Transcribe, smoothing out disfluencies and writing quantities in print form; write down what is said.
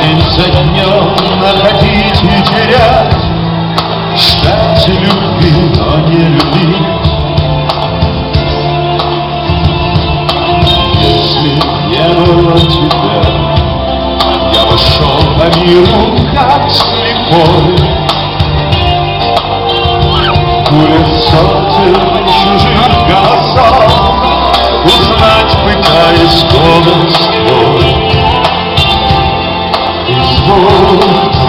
День за днем находить и терять, ждать любви, но не любить. Если не было тебя, я бы шел по миру как слепой, куря сотен чужих голосов, узнать, пытаясь голос твой. И звук